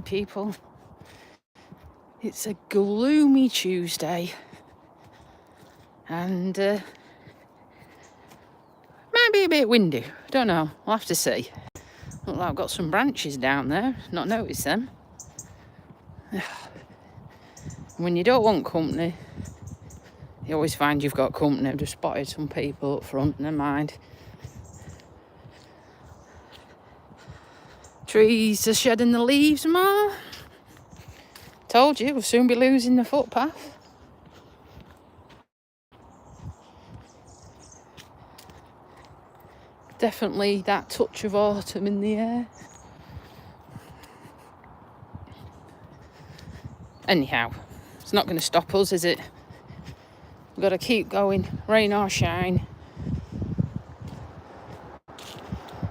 people. It's a gloomy Tuesday, and might be a bit windy. Don't know. We'll have to see. Look like I've got some branches down there. Not noticed them. When you don't want company, you always find you've got company. I've just spotted some people up front. Never mind. Trees are shedding the leaves more. Told you, we'll soon be losing the footpath. Definitely that touch of autumn in the air. Anyhow, it's not going to stop us, is it? We've got to keep going, rain or shine.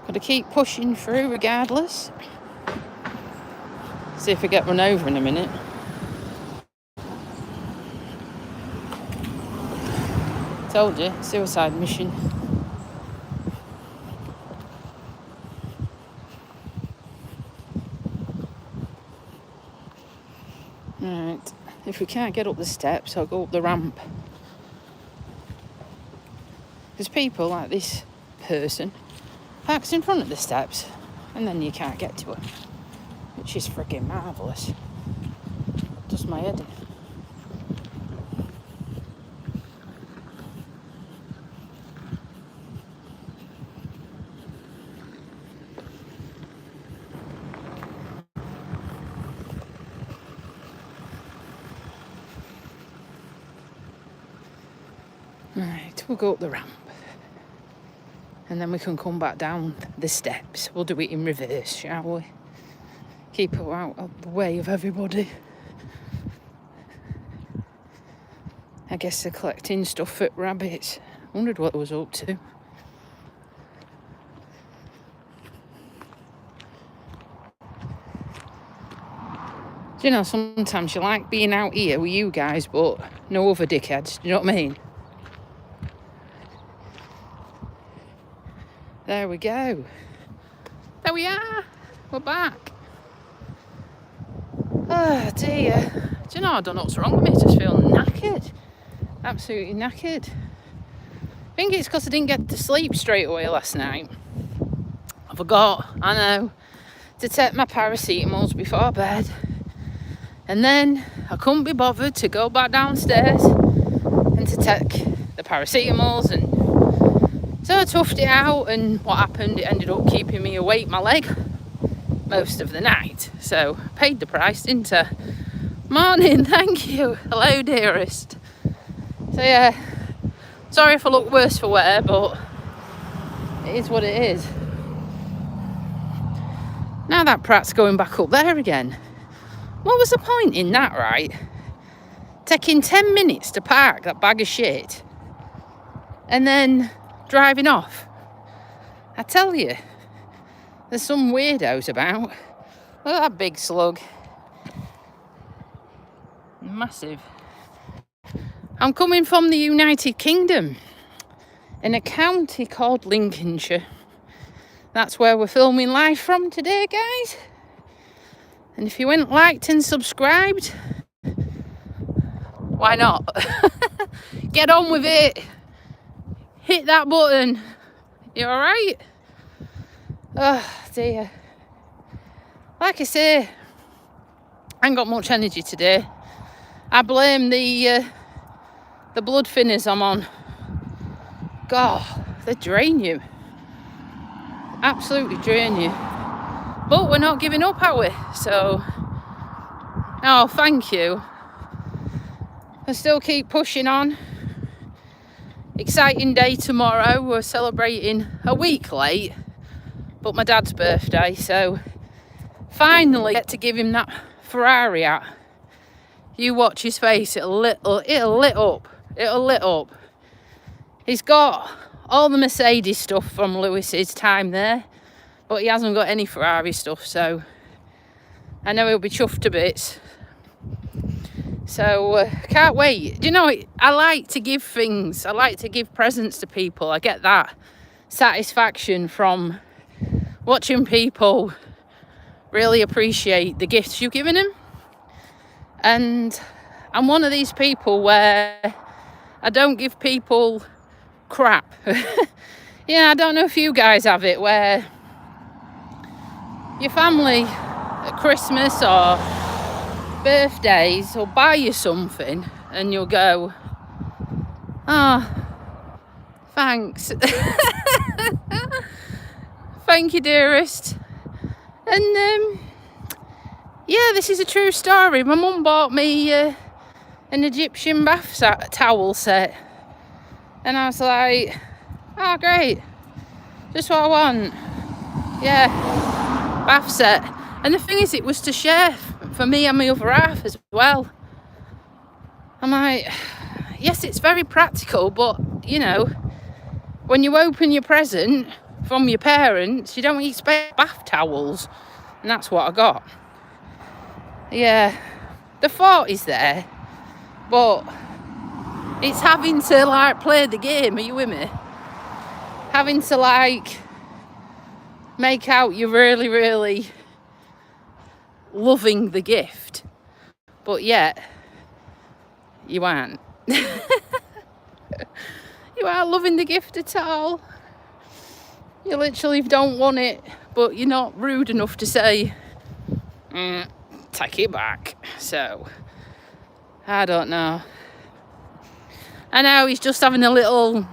Got to keep pushing through regardless. See if we get run over in a minute. Told you, suicide mission. Right, if we can't get up the steps, I'll go up the ramp. There's people like this person parks in front of the steps and then you can't get to it, which is freaking marvellous. Does my head in. Right, we'll go up the ramp and then we can come back down the steps. We'll do it in reverse, shall we? Keep it out of the way of everybody. I guess they're collecting stuff for rabbits. Wondered what I was up to. You know, sometimes you like being out here with you guys, but no other dickheads. Do you know what I mean? There we go. There we are. We're back. Oh dear. Do you know, I don't know what's wrong with me. I just feel knackered. Absolutely knackered. I think it's because I didn't get to sleep straight away last night. I forgot, I know, to take my paracetamols before bed. And then I couldn't be bothered to go back downstairs and to take the paracetamols, and so I toughed it out, and what happened, it ended up keeping me awake, my leg, most of the night. So paid the price, didn't I? Morning, thank you. Hello, dearest. So yeah, sorry if I look worse for wear, but it is what it is. Now that Pratt's going back up there again. What was the point in that, right? Taking 10 minutes to park that bag of shit and then driving off. I tell you, there's some weirdos about. Look at that big slug. Massive. I'm coming from the United Kingdom in a county called Lincolnshire. That's where we're filming live from today, guys. And if you ain't liked and subscribed, why not? Get on with it. Hit that button. You alright? Oh dear. Like I say, I ain't got much energy today. I blame the blood thinners I'm on. God, they drain you. Absolutely drain you. But we're not giving up, are we? So, oh, thank you. I still keep pushing on. Exciting day tomorrow. We're celebrating a week late, but my dad's birthday, so finally get to give him that Ferrari out. You watch his face, it'll lit up. He's got all the Mercedes stuff from Lewis's time there, but he hasn't got any Ferrari stuff, so I know he'll be chuffed to bits. So, can't wait. Do you know, I like to give things. I like to give presents to people. I get that satisfaction from watching people really appreciate the gifts you've given him. And I'm one of these people where I don't give people crap. Yeah, I don't know if you guys have it, where your family at Christmas or birthdays will buy you something and you'll go, oh, thanks. Thank you, dearest. And yeah, this is a true story. My mum bought me an Egyptian bath towel set, and I was like, oh great, just what I want. Yeah, bath set. And the thing is, it was to share for me and my other half as well. I'm like, yes, it's very practical, but you know, when you open your present from your parents, you don't expect bath towels, and that's what I got. Yeah, the thought is there, but it's having to like play the game. Are you with me? Having to like make out you're really, really loving the gift, but yet you aren't. You aren't loving the gift at all. You literally don't want it, but you're not rude enough to say, take it back. So, I don't know. And now he's just having a little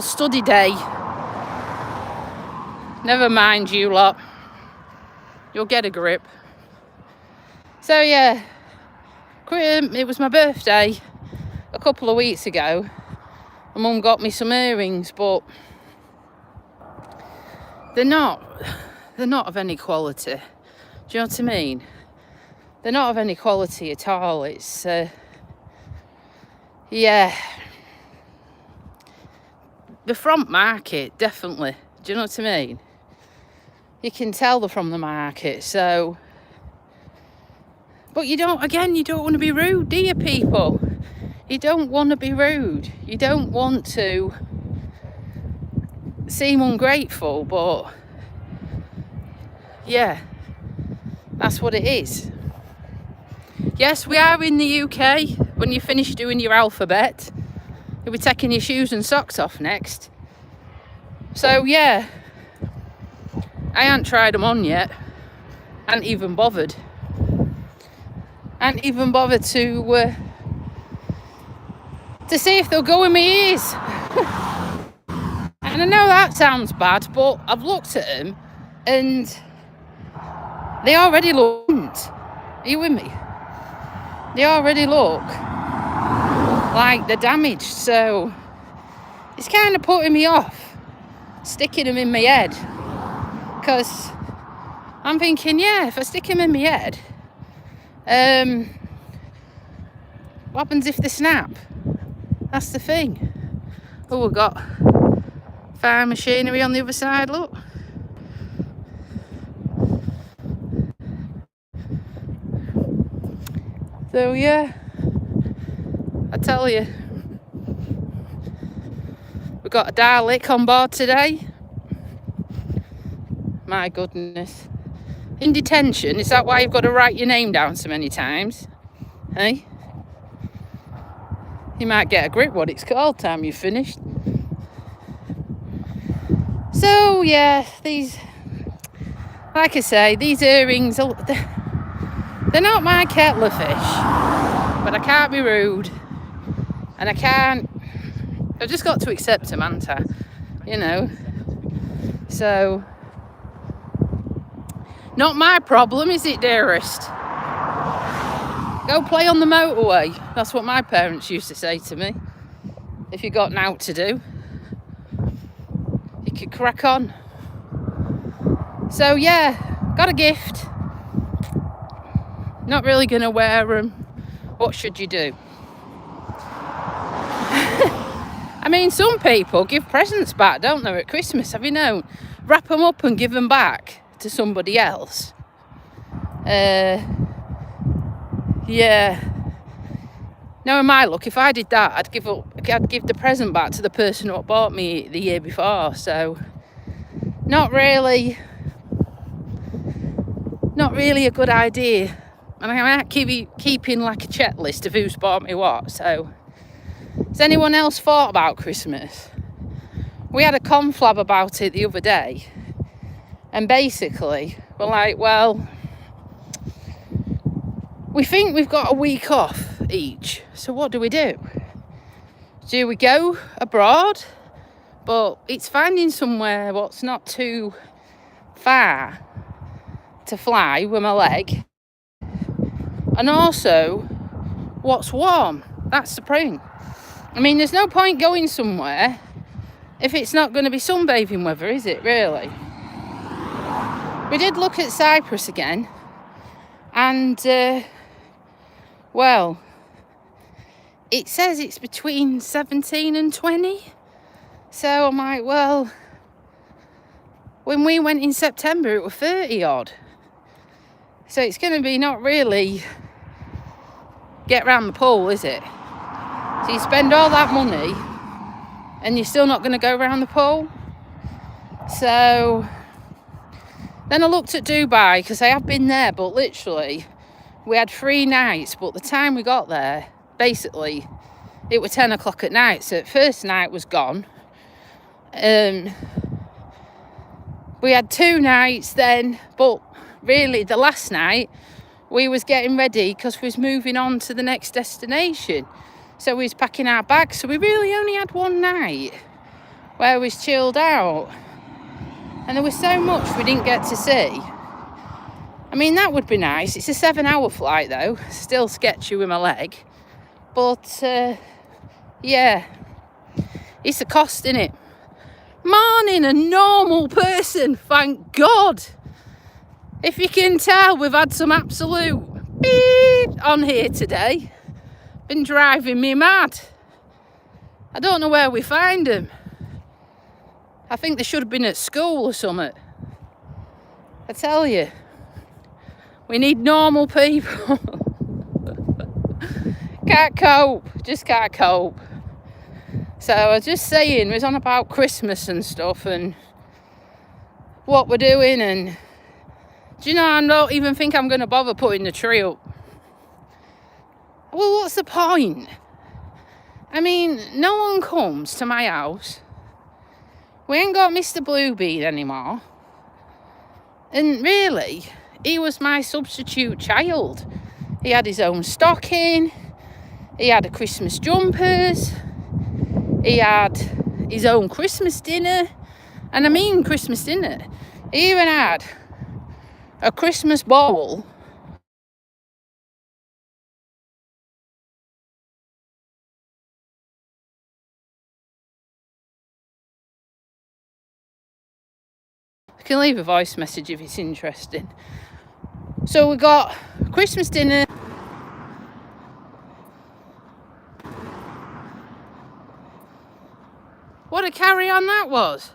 study day. Never mind you lot. You'll get a grip. So yeah, it was my birthday a couple of weeks ago. My mum got me some earrings, but they're not of any quality. Do you know what I mean? They're not of any quality at all. It's yeah, the front market, definitely. Do you know what I mean? You can tell they're from the market. So, but you don't want to be rude, do you, people? You don't want to be rude. You don't want to seem ungrateful, but yeah, that's what it is. Yes, we are in the UK. When you finish doing your alphabet, you'll be taking your shoes and socks off next. So yeah, I ain't tried them on yet. Ain't even bothered. Ain't even bothered to see if they'll go in my ears. And I know that sounds bad, but I've looked at them and they already look. Are you with me? They already look like they're damaged, so it's kind of putting me off sticking them in my head, because I'm thinking, yeah, if I stick them in my head, what happens if they snap? That's the thing. Oh, we've got farm machinery on the other side, look. So yeah, I tell you, we've got a Dalek on board today. My goodness. In detention, is that why you've got to write your name down so many times? Hey? You might get a grip what it's called time you've finished. So yeah, these, like I say, these earrings, they're not my kettle of fish, but I can't be rude, and I've just got to accept them, haven't I? You know, so, not my problem, is it, dearest? Go play on the motorway. That's what my parents used to say to me. If you got naught to do, you could crack on. So yeah, got a gift. Not really going to wear them. What should you do? I mean, some people give presents back, don't they, at Christmas? Have you known? Wrap them up and give them back to somebody else. Yeah. Now, in my luck, if I did that, I'd give the present back to the person who bought me the year before. So, not really not really a good idea. And I'm not keeping like a checklist of who's bought me what. So, has anyone else thought about Christmas? We had a conflab about it the other day. And basically, we're like, well, we think we've got a week off each. So what do we do? Do we go abroad? But it's finding somewhere what's not too far to fly with my leg. And also, what's warm? That's the point. I mean, there's no point going somewhere if it's not going to be sunbathing weather, is it, really? We did look at Cyprus again. And, well, it says it's between 17 and 20. So I'm like, well, when we went in September, it was 30 odd. So it's going to be not really get round the pool, is it? So you spend all that money and you're still not going to go round the pool. So then I looked at Dubai, because I have been there, but literally we had 3 nights, but the time we got there, basically it was 10 o'clock at night. So the first night was gone. We had 2 nights then, but really the last night we was getting ready because we was moving on to the next destination. So we was packing our bags. So we really only had 1 night where we was chilled out. And there was so much we didn't get to see. I mean, that would be nice. It's a 7-hour flight though. Still sketchy with my leg. But, yeah. It's a cost, innit? Morning, a normal person, thank God. If you can tell, we've had some absolute beep on here today. Been driving me mad. I don't know where we find them. I think they should have been at school or something. I tell you, we need normal people. Can't cope, just can't cope. So I was just saying, we was on about Christmas and stuff and what we're doing, and do you know, I don't even think I'm going to bother putting the tree up. Well, what's the point? I mean, no one comes to my house. We ain't got Mr. Bluebeard anymore. And really, he was my substitute child. He had his own stocking. He had a Christmas jumpers. He had his own Christmas dinner. And I mean Christmas dinner. He even had a Christmas bowl. You can leave a voice message if it's interesting. So we got Christmas dinner. What a carry on that was.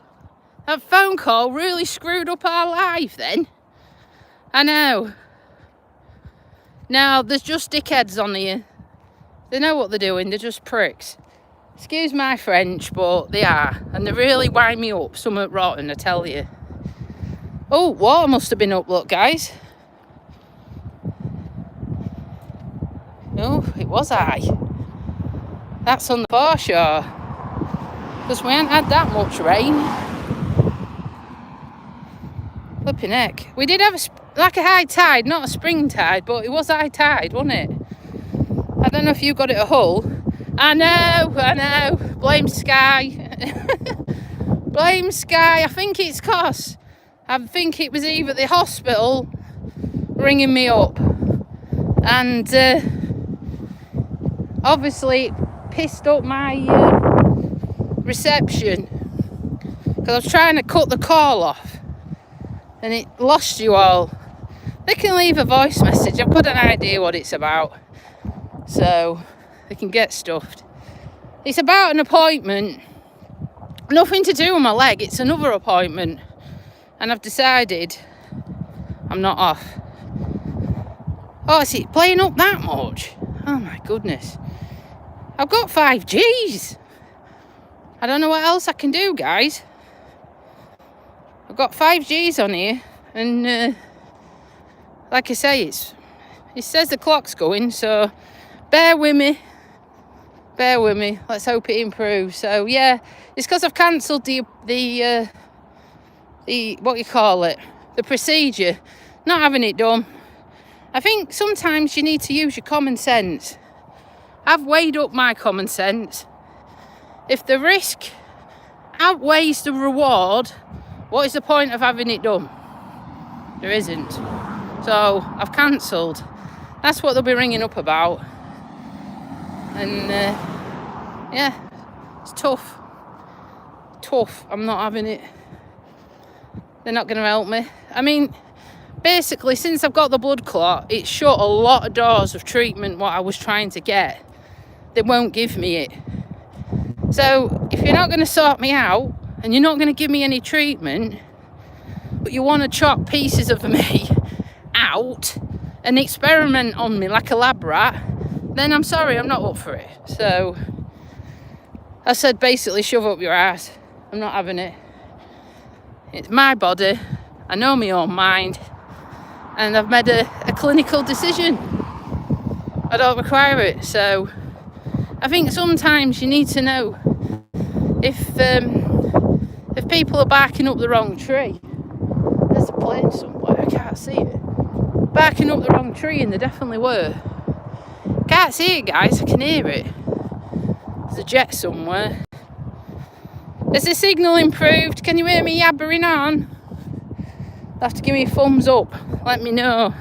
That phone call really screwed up our life then. I know. Now, there's just dickheads on here. They know what they're doing, they're just pricks. Excuse my French, but they are. And they really wind me up, something rotten, I tell you. Oh, water must have been up, look, guys. Oh, it was high. That's on the foreshore. Because we ain't had that much rain. Flipping heck. We did have a high tide, not a spring tide, but it was high tide, wasn't it? I don't know if you got it at Hull. I know. Blame Sky. Blame Sky. I think it's 'cause I think it was either the hospital ringing me up, and obviously it pissed up my reception, because I was trying to cut the call off and it lost you all. They can leave a voice message. I've got an idea what it's about, so they can get stuffed. It's about an appointment, nothing to do with my leg. It's another appointment, and I've decided I'm not off. Oh, is it playing up that much? Oh my goodness. I've got 5Gs. I don't know what else I can do, guys. I've got 5Gs on here, and like I say, it says the clock's going, so bear with me. Let's hope it improves. So yeah, it's because I've cancelled the what you call it, the procedure, not having it done. I think sometimes you need to use your common sense. I've weighed up my common sense. If the risk outweighs the reward, what is the point of having it done? There isn't. So I've cancelled. That's what they'll be ringing up about. And yeah, it's tough. I'm not having it. They're not going to help me. I mean, basically, since I've got the blood clot, it's shut a lot of doors of treatment what I was trying to get. They won't give me it. So if you're not going to sort me out and you're not going to give me any treatment, but you want to chop pieces of me out and experiment on me like a lab rat, then I'm sorry, I'm not up for it. So I said, basically, shove up your ass. I'm not having it. It's my body. I know my own mind. And I've made a clinical decision. I don't require it. So I think sometimes you need to know if people are barking up the wrong tree. There's a plane somewhere, I can't see it. Barking up the wrong tree, and they definitely were. Can't see it, guys, I can hear it. There's a jet somewhere. Has the signal improved? Can you hear me yabbering on? You'll have to give me a thumbs up, let me know.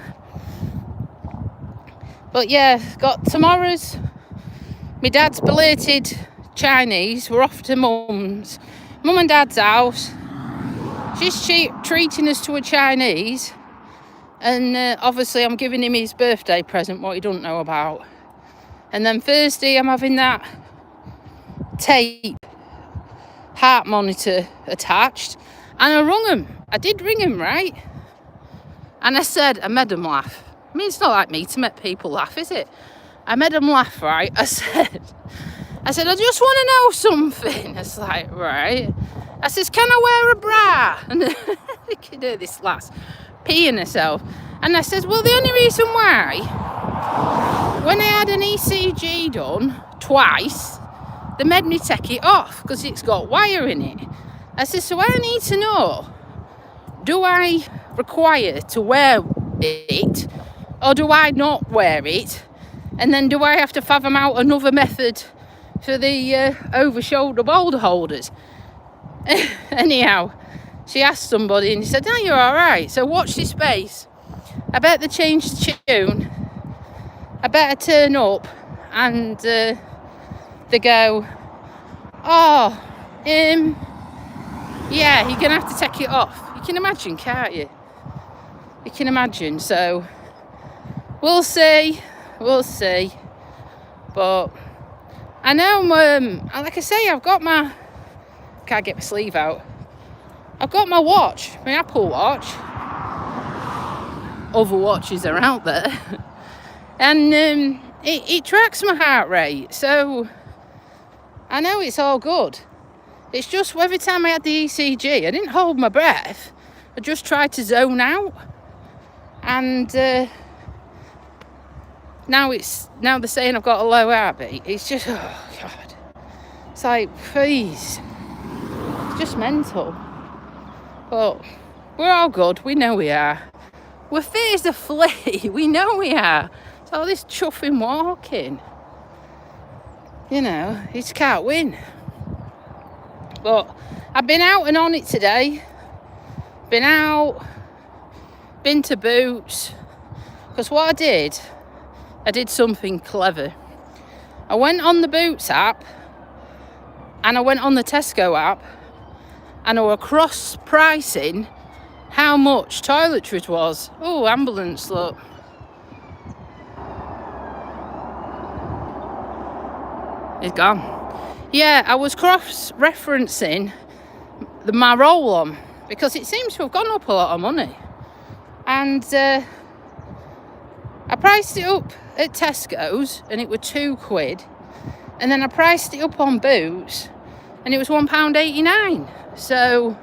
But yeah, got tomorrow's my dad's belated Chinese. We're off to mum and dad's house. She's treating us to a Chinese, and obviously I'm giving him his birthday present, what he doesn't know about. And then Thursday I'm having that tape heart monitor attached, and I did ring him, right? And I made him laugh. I mean, it's not like me to make people laugh, is it? I made him laugh, right? I said, I just want to know something. It's like, right. I says, can I wear a bra? And you can hear this lass peeing herself. And I says, well, the only reason why, when I had an ECG done twice, they made me take it off because it's got wire in it. I says, so I need to know, do I require to wear it or do I not wear it? And then do I have to fathom out another method for the over-shoulder boulder holders? Anyhow, she asked somebody and he said, no, you're all right. So watch this space. I better change the tune. I better turn up and they go, oh, yeah, you're going to have to take it off. You can imagine, can't you? You can imagine. So we'll see. But I know, like I say, I've got my, can't get my sleeve out. I've got my watch, my Apple Watch. Other watches are out there. And it tracks my heart rate. So I know it's all good. It's just every time I had the ECG, I didn't hold my breath. I just tried to zone out. And now they're saying I've got a low heartbeat. It's just, oh God. It's like, please. It's just mental. But we're all good. We know we are. We're fit as a flea. We know we are. It's all this chuffing walking. You know, you just can't win. But I've been out and on it today. Been to Boots. Because what I did something clever. I went on the Boots app and I went on the Tesco app and I were cross-pricing how much toiletries was. Oh, ambulance, look. It's gone. Yeah, I was cross-referencing my roll-on because it seems to have gone up a lot of money. And I priced it up at Tesco's and it was £2. And then I priced it up on Boots and it was £1.89. So,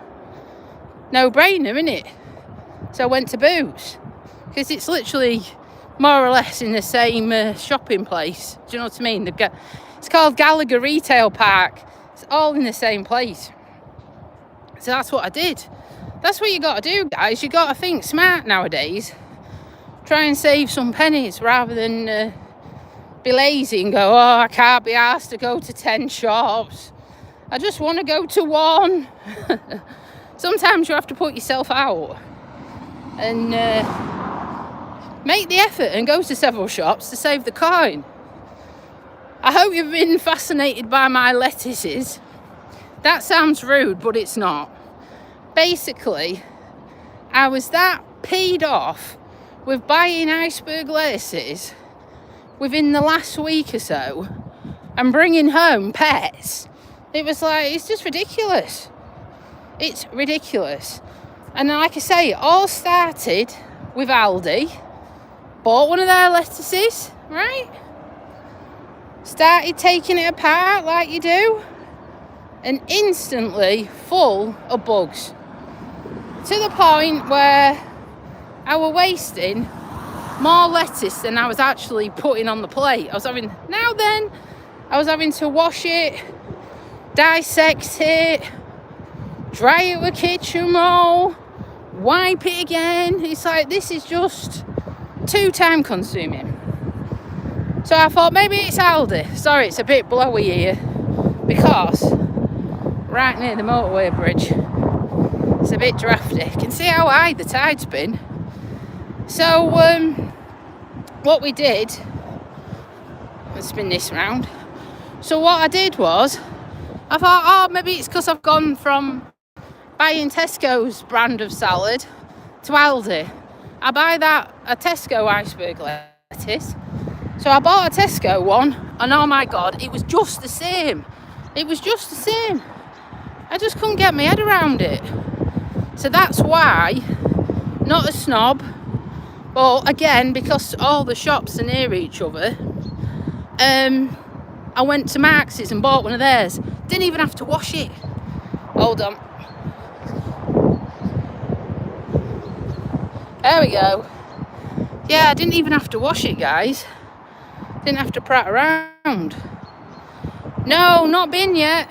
no brainer, innit? So I went to Boots because it's literally more or less in the same shopping place. Do you know what I mean? It's called Gallagher Retail Park. It's all in the same place. So that's what I did. That's what you got to do, guys. You got to think smart nowadays. Try and save some pennies rather than be lazy and go, oh, I can't be asked to go to 10 shops. I just want to go to one. Sometimes you have to put yourself out and make the effort and go to several shops to save the coin. I hope you've been fascinated by my lettuces. That sounds rude, but it's not. Basically, I was that peed off with buying iceberg lettuces within the last week or so and bringing home pets. It was like, it's just ridiculous. It's ridiculous. And like I say, it all started with Aldi. Bought one of their lettuces, right? Started taking it apart like you do. And instantly full of bugs. To the point where I was wasting more lettuce than I was actually putting on the plate. I was having to wash it, dissect it, dry it with kitchen roll, wipe it again. It's like, this is just too time consuming. So I thought maybe it's Aldi. Sorry, it's a bit blowy here because right near the motorway bridge, it's a bit drafty. You can see how high the tide's been. So what we did, let's spin this round. So what I did was, I thought, oh, maybe it's because I've gone from buying Tesco's brand of salad to Aldi. I buy a Tesco iceberg lettuce. So I bought a Tesco one, and oh my God, it was just the same. It was just the same. I just couldn't get my head around it. So that's why, not a snob, but again, because all the shops are near each other, I went to Marx's and bought one of theirs. Didn't even have to wash it. Hold on. There we go. Yeah, I didn't even have to wash it, guys. Didn't have to prat around. No, not been yet.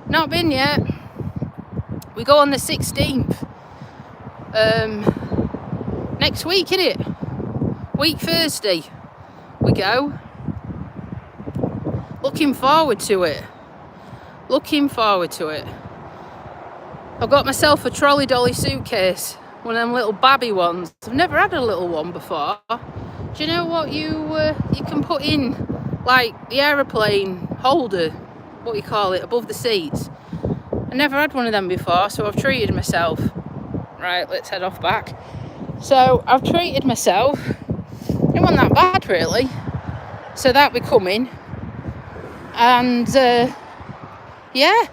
Not been yet. We go on the 16th. Next week, innit? Week Thursday. We go. Looking forward to it. Looking forward to it. I've got myself a trolley dolly suitcase. One of them little babby ones. I've never had a little one before. Do you know what you can put in, like the aeroplane holder, what you call it, above the seats? I never had one of them before, so I've treated myself. Right, let's head off back. So I've treated myself. It wasn't that bad, really. So that'll be coming. And yeah,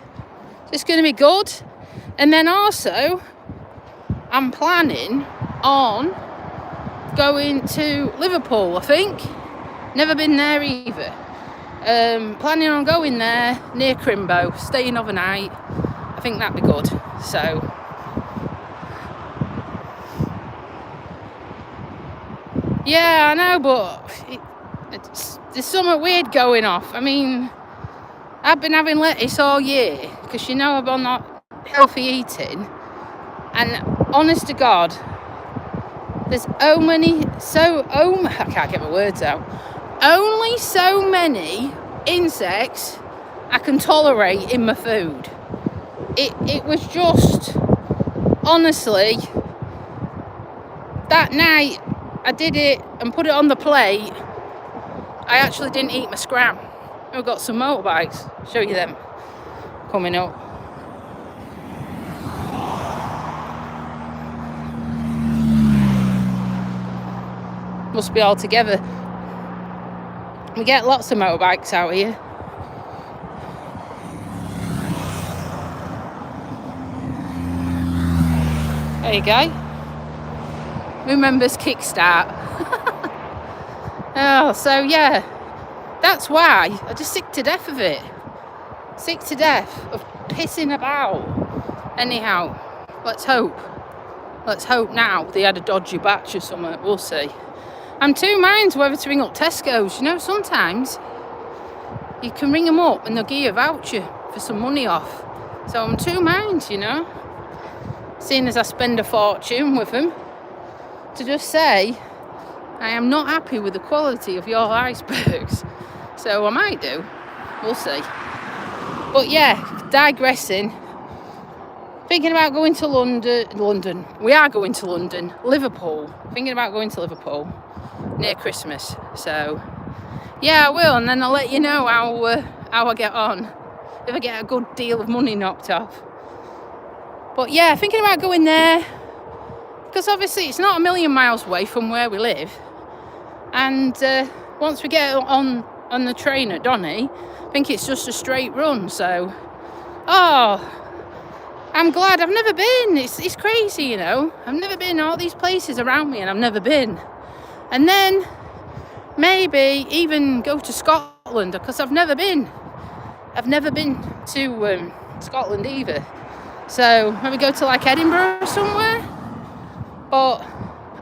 it's going to be good. And then also, I'm planning on going to Liverpool, I think. Never been there either. Planning on going there near Crimbo, staying overnight. I think that'd be good. So yeah, I know, but there's something weird going off. I mean, I've been having lettuce all year because you know I'm on that healthy eating, and honest to God, there's I can't get my words out. Only so many insects I can tolerate in my food. It was just, honestly, that night I did it and put it on the plate. I actually didn't eat my scram. We've got some motorbikes. Show you them coming up. Must be all together. We get lots of motorbikes out here. There you go. Remembers Kickstart. Oh, so yeah, that's why I'm just sick to death of it. Sick to death of pissing about. Anyhow, let's hope Let's hope now they had a dodgy batch or something. We'll see. I'm two minds whether to ring up Tesco's. You know, sometimes you can ring them up and they'll give you a voucher for some money off. So I'm two minds, you know, seeing as I spend a fortune with them, to just say I am not happy with the quality of your icebergs. So I might do. We'll see. But yeah, digressing. Thinking about going to London. We are going to London. Liverpool. Thinking about going to Liverpool near Christmas. So yeah, I will, and then I'll let you know how I get on, if I get a good deal of money knocked off. But yeah, thinking about going there, because obviously it's not a million miles away from where we live. And once we get on the train at Donny, I think it's just a straight run. So, I'm glad. I've never been. It's crazy, you know. I've never been. All these places around me and I've never been. And then maybe even go to Scotland, because I've never been. I've never been to Scotland either. So maybe go to like Edinburgh or somewhere. But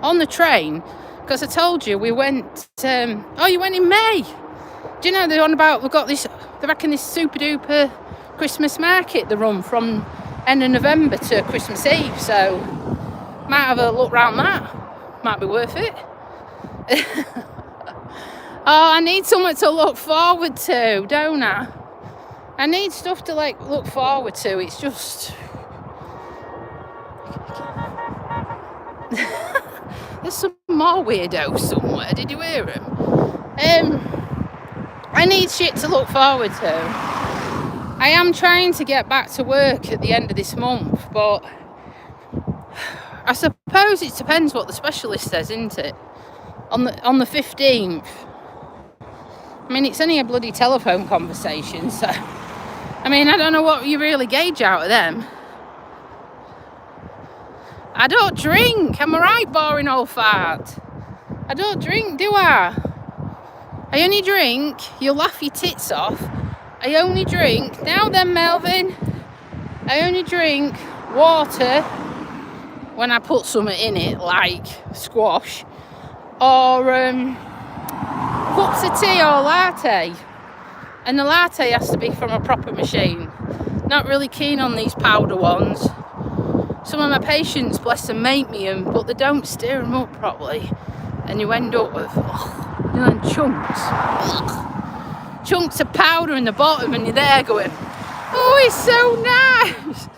on the train, because I told you we went, you went in May. Do you know they're on about, we've got this, they reckon this super duper Christmas market they run from end of November to Christmas Eve. So might have a look round that. Might be worth it. I need something to look forward to, don't I? I need stuff to like look forward to. It's just there's some more weirdos somewhere. Did you hear him? I need shit to look forward to. I am trying to get back to work at the end of this month, but I suppose it depends what the specialist says, isn't it? On the 15th. I mean, it's only a bloody telephone conversation, so I mean, I don't know what you really gauge out of them. I don't drink. I'm a right boring old fart. I don't drink, do I? I only drink, you'll laugh your tits off, I only drink, now then Melvin, I only drink water when I put something in it, like squash, or cups of tea or latte. And the latte has to be from a proper machine. Not really keen on these powder ones. Some of my patients, bless them, make me them, but they don't stir them up properly. And you end up with, chunks. Chunks of powder in the bottom, and you're there going, oh, it's so nice.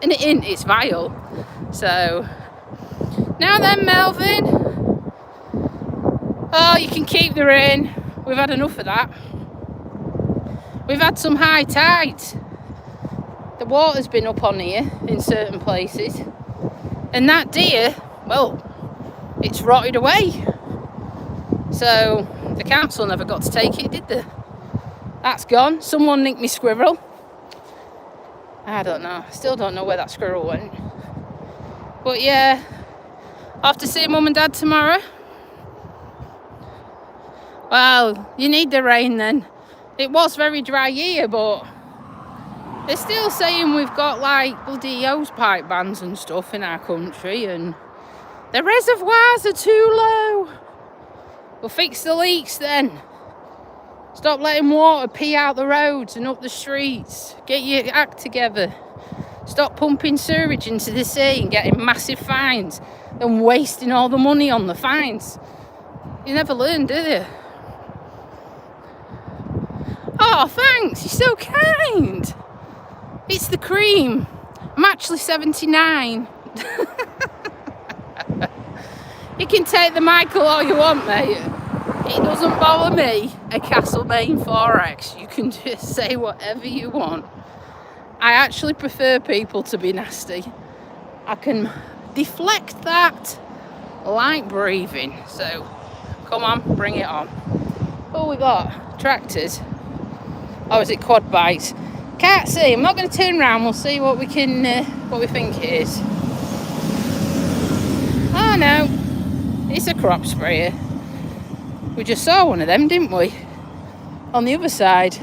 And it ain't, it's vile. So, now then, Melvin. Oh, you can keep the rain. We've had enough of that. We've had some high tides. The water's been up on here in certain places. And that deer, well, it's rotted away. So the council never got to take it, did they? That's gone. Someone nicked me squirrel. I don't know. Still don't know where that squirrel went. But yeah, I have to see Mum and Dad tomorrow. Well, you need the rain then. It was very dry here, but they're still saying we've got like bloody hose pipe bans and stuff in our country, and the reservoirs are too low. We'll fix the leaks then. Stop letting water pee out the roads and up the streets. Get your act together. Stop pumping sewage into the sea and getting massive fines and wasting all the money on the fines. You never learn, do you? Oh, thanks. You're so kind. It's the cream. I'm actually 79. You can take the Michael all you want, mate. It doesn't bother me at Castlemaine 4X. You can just say whatever you want. I actually prefer people to be nasty. I can deflect that like breathing. So, come on, bring it on. Oh, we got tractors. Oh, is it quad bikes? Can't see. I'm not going to turn around. We'll see what we can, what we think it is. Oh no, it's a crop sprayer. We just saw one of them, didn't we? On the other side.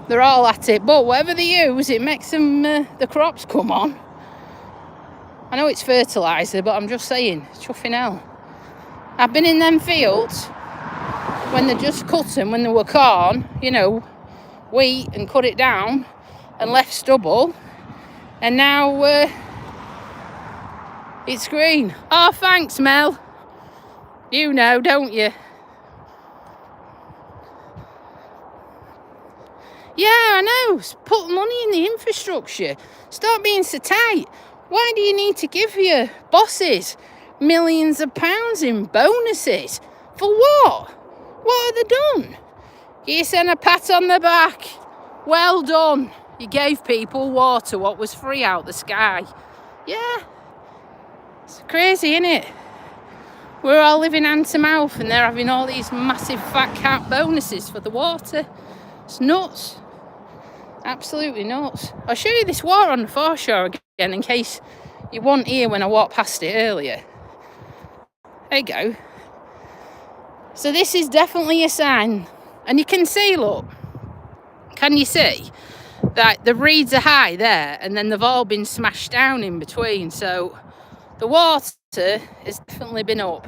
they're all at it. But whatever they use, it makes them the crops come on. I know it's fertiliser, but I'm just saying, chuffing hell. I've been in them fields when they just cut them, when they were corn, you know, wheat, and cut it down and left stubble. And now it's green. Oh, thanks, Mel. You know, don't you? Yeah, I know. Put money in the infrastructure. Stop being so tight. Why do you need to give your bosses millions of pounds in bonuses? For what? What have they done? You send a pat on the back. Well done. You gave people water, what was free out the sky. Yeah. It's crazy, innit? We're all living hand to mouth and they're having all these massive fat cat bonuses for the water. It's nuts. Absolutely nuts. I'll show you this water on the foreshore again in case you weren't here when I walked past it earlier. There you go. So this is definitely a sign. And you can see, look, can you see that the reeds are high there and then they've all been smashed down in between. So the water has definitely been up.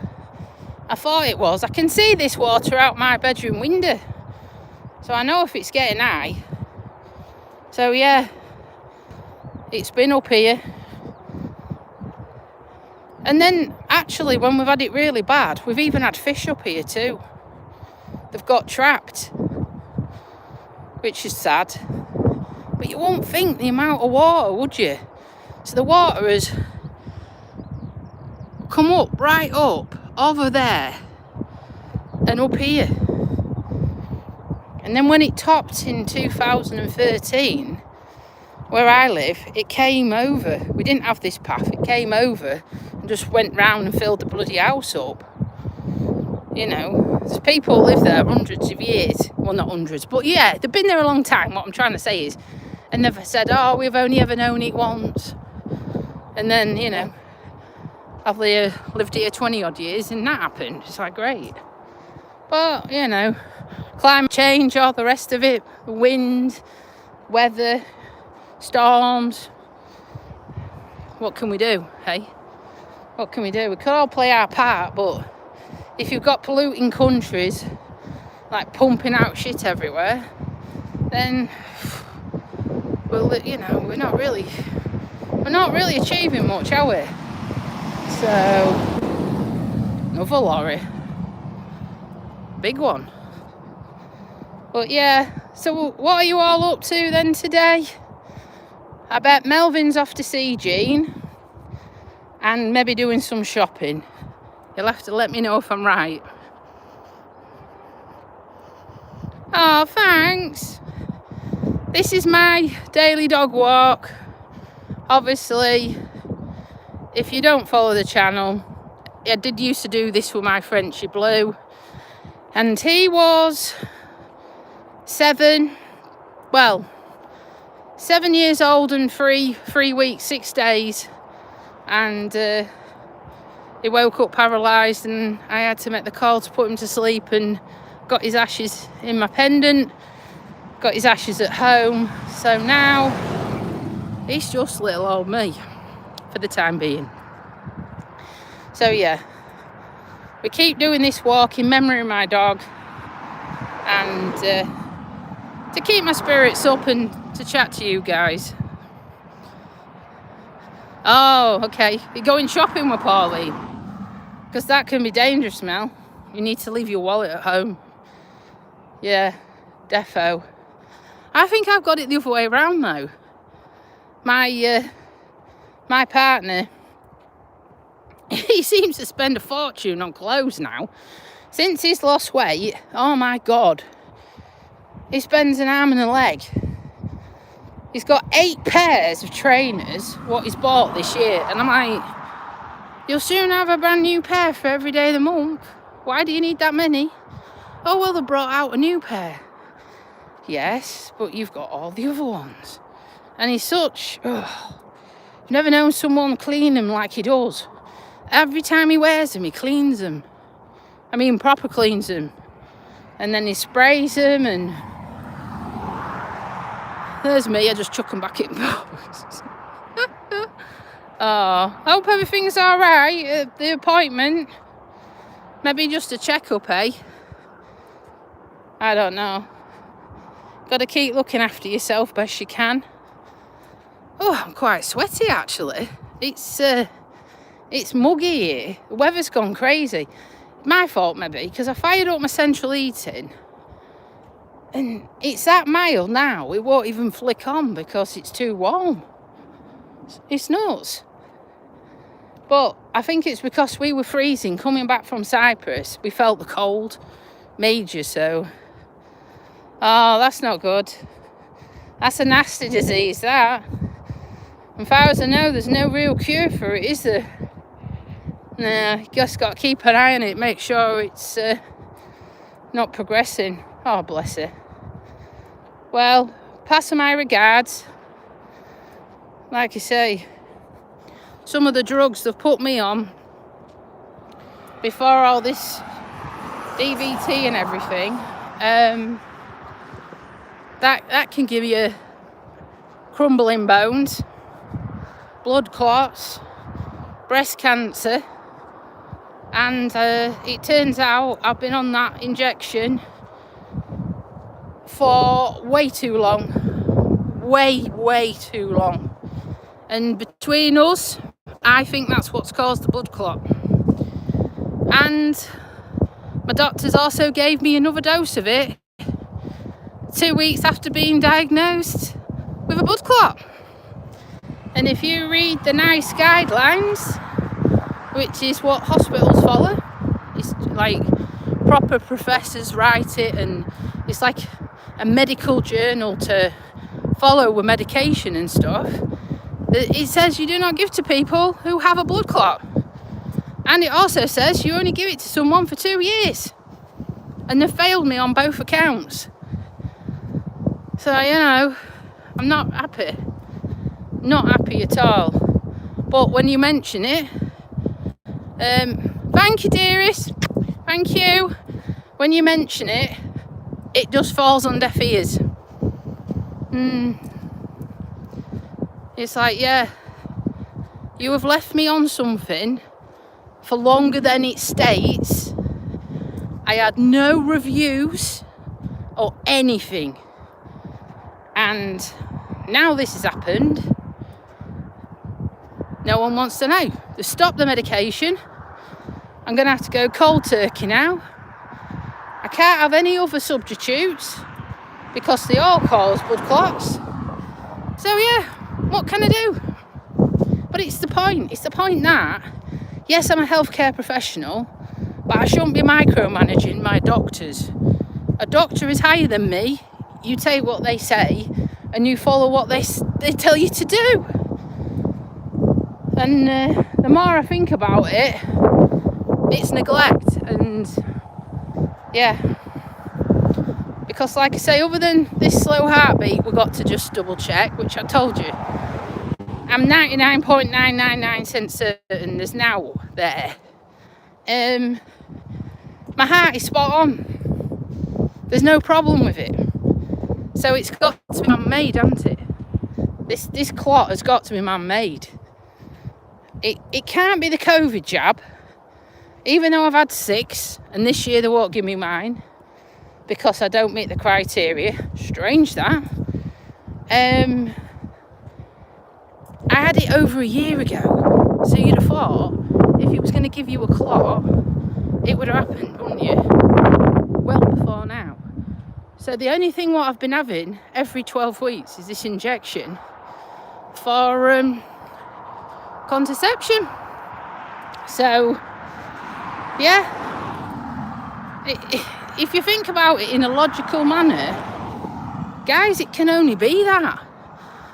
I thought it was. I can see this water out my bedroom window. So I know if it's getting high. So yeah, it's been up here. And then actually when we've had it really bad, we've even had fish up here too. They've got trapped, which is sad. But you won't think the amount of water, would you? So the water has come up, right up, over there and up here. And then when it topped in 2013, where I live, it came over. We didn't have this path. It came over and just went round and filled the bloody house up. You know, there's people who live there hundreds of years. Well, not hundreds, but yeah, they've been there a long time. What I'm trying to say is, and never said, oh, we've only ever known it once. And then, you know, I've lived here 20 odd years and that happened. It's like, great. But, you know, climate change, all the rest of it, wind, weather, storms. What can we do, hey? What can we do? We could all play our part, but if you've got polluting countries, like pumping out shit everywhere, then, well, you know, we're not really achieving much, are we? So, another lorry. Big one. But yeah, so what are you all up to then today? I bet Melvin's off to see Jean and maybe doing some shopping. You'll have to let me know if I'm right. Oh, thanks. This is my daily dog walk. Obviously, if you don't follow the channel, I did used to do this with my Frenchy Blue. And he was 7 years old and 3 weeks, 6 days. And he woke up paralysed and I had to make the call to put him to sleep and got his ashes in my pendant, got his ashes at home. So now he's just little old me for the time being. So yeah, we keep doing this walk in memory of my dog and to keep my spirits up and to chat to you guys. Oh, okay. You're going shopping with Pauline? Because that can be dangerous, Mel. You need to leave your wallet at home. Yeah, defo. I think I've got it the other way around though. My partner, he seems to spend a fortune on clothes now. Since he's lost weight, oh my God. He spends an arm and a leg. He's got 8 pairs of trainers, what he's bought this year. And I'm like, you'll soon have a brand new pair for every day of the month. Why do you need that many? Oh, well, they brought out a new pair. Yes, but you've got all the other ones. And he's such... I've never known someone clean them like he does. Every time he wears them, he cleans them. I mean, proper cleans them. And then he sprays them and... there's me, I just chuck them back in post. Oh, hope everything's alright at the appointment. Maybe just a checkup, eh? I don't know. Gotta keep looking after yourself best you can. Oh, I'm quite sweaty actually. It's muggy here. The weather's gone crazy. My fault maybe, because I fired up my central heating. And it's that mild now, it won't even flick on because it's too warm. It's nuts. But I think it's because we were freezing coming back from Cyprus. We felt the cold major, so... Oh, that's not good. That's a nasty disease, that. And as far as I know, there's no real cure for it, is there? Nah, you just got to keep an eye on it, make sure it's not progressing. Oh, bless her. Well, pass her my regards. Like I say, some of the drugs they've put me on before all this DVT and everything, that can give you crumbling bones, blood clots, breast cancer, and it turns out I've been on that injection for way too long. Way too long. And between us, I think that's what's caused the blood clot. And my doctors also gave me another dose of it 2 weeks after being diagnosed with a blood clot. And if you read the NICE guidelines, which is what hospitals follow, it's like proper professors write it, and it's like a medical journal to follow with medication and stuff. It says you do not give to people who have a blood clot. And it also says you only give it to someone for 2 years. And they failed me on both accounts. So, you know, I'm not happy. Not happy at all. But when you mention it, thank you, dearest. Thank you. When you mention it, it just falls on deaf ears. It's like, yeah, you have left me on something for longer than it states. I had no reviews or anything. And now this has happened. No one wants to know. They've stopped the medication. I'm going to have to go cold turkey now. I can't have any other substitutes because they all cause blood clots. So yeah, what can I do? But it's the point. It's the point that, yes, I'm a healthcare professional, but I shouldn't be micromanaging my doctors. A doctor is higher than me. You take what they say and you follow what they tell you to do. And the more I think about it, it's neglect. And yeah, because like I say, other than this slow heartbeat, we've got to just double check, which I told you. I'm 99.999% certain there's now there. My heart is spot on. There's no problem with it. So it's got to be man-made, hasn't it? This clot has got to be man-made. It can't be the COVID jab, even though I've had 6, and this year they won't give me mine because I don't meet the criteria. Strange that. I had it over a year ago, so you'd have thought if it was going to give you a clot, it would have happened, wouldn't you? Well before now. So the only thing what I've been having every 12 weeks is this injection for contraception. So yeah, if you think about it in a logical manner, guys, it can only be that.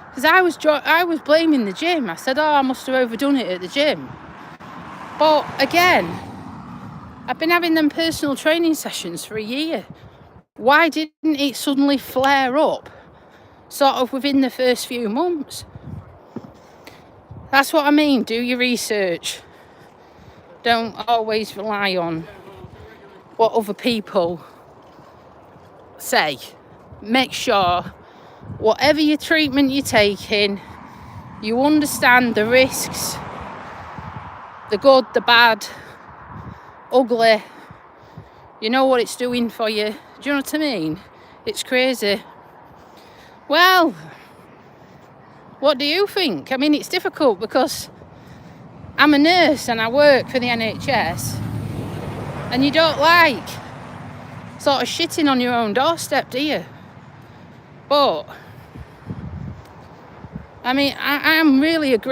Because I was blaming the gym. I said, oh, I must have overdone it at the gym. But again, I've been having them personal training sessions for a year. Why didn't it suddenly flare up sort of within the first few months? That's what I mean. Do your research. Don't always rely on what other people say. Make sure whatever your treatment you're taking, you understand the risks, the good, the bad, ugly. You know what it's doing for you. Do you know what I mean? It's crazy. Well, what do you think? I mean, it's difficult because I'm a nurse and I work for the NHS, and you don't like sort of shitting on your own doorstep, do you? But I mean, I am really agreeing